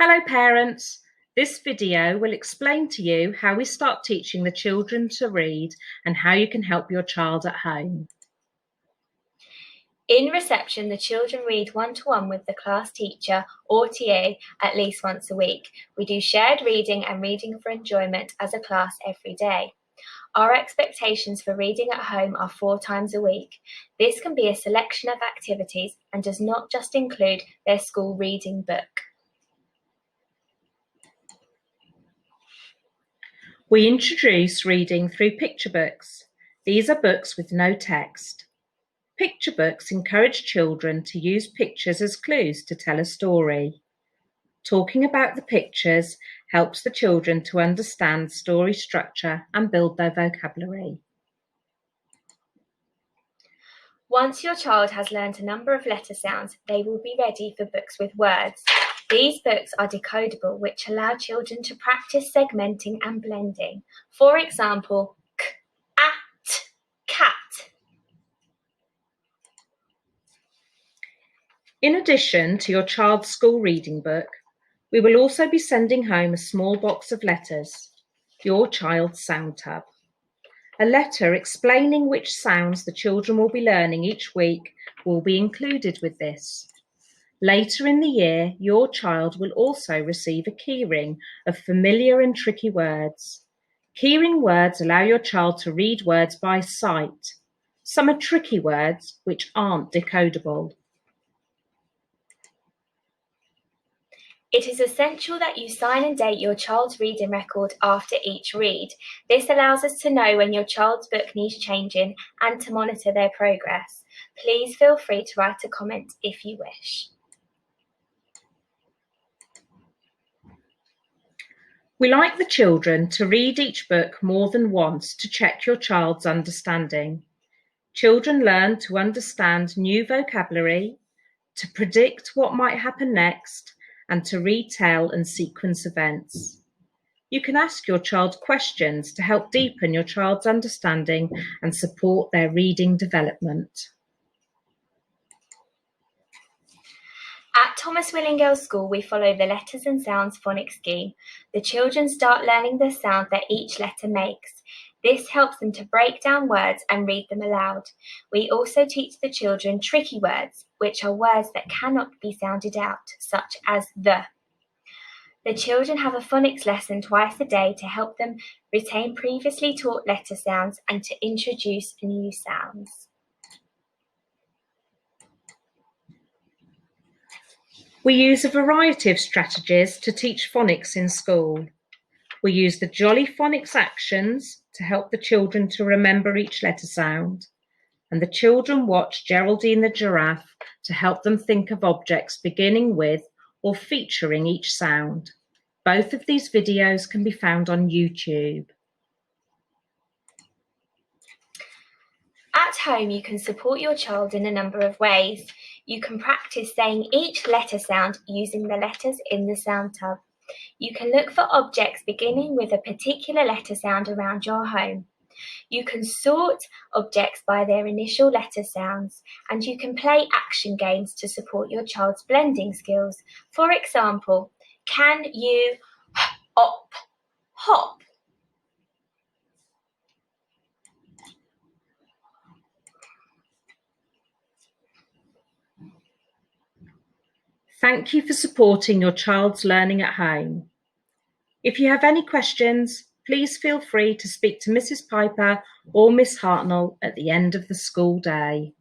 Hello parents! This video will explain to you how we start teaching the children to read and how you can help your child at home. In reception, the children read one-to-one with the class teacher or TA at least once a week. We do shared reading and reading for enjoyment as a class every day. Our expectations for reading at home are 4 times a week. This can be a selection of activities and does not just include their school reading book. We introduce reading through picture books. These are books with no text. Picture books encourage children to use pictures as clues to tell a story. Talking about the pictures helps the children to understand story structure and build their vocabulary. Once your child has learned a number of letter sounds, they will be ready for books with words. These books are decodable, which allow children to practice segmenting and blending. For example, k, at, cat. In addition to your child's school reading book, we will also be sending home a small box of letters, your child's sound tub. A letter explaining which sounds the children will be learning each week will be included with this. Later in the year, your child will also receive a keyring of familiar and tricky words. Keyring words allow your child to read words by sight. Some are tricky words which aren't decodable. It is essential that you sign and date your child's reading record after each read. This allows us to know when your child's book needs changing and to monitor their progress. Please feel free to write a comment if you wish. We like the children to read each book more than once to check your child's understanding. Children learn to understand new vocabulary, to predict what might happen next, and to retell and sequence events. You can ask your child questions to help deepen your child's understanding and support their reading development. At Thomas Willingale School, we follow the letters and sounds phonics scheme. The children start learning the sound that each letter makes. This helps them to break down words and read them aloud. We also teach the children tricky words, which are words that cannot be sounded out, such as the. The children have a phonics lesson twice a day to help them retain previously taught letter sounds and to introduce new sounds. We use a variety of strategies to teach phonics in school. We use the Jolly Phonics actions to help the children to remember each letter sound, and the children watch Geraldine the giraffe to help them think of objects beginning with or featuring each sound. Both of these videos can be found on YouTube. At home, you can support your child in a number of ways. You can practice saying each letter sound using the letters in the sound tub. You can look for objects beginning with a particular letter sound around your home. You can sort objects by their initial letter sounds, and you can play action games to support your child's blending skills. For example, can you hop? Thank you for supporting your child's learning at home. If you have any questions, please feel free to speak to Mrs. Piper or Miss Hartnell at the end of the school day.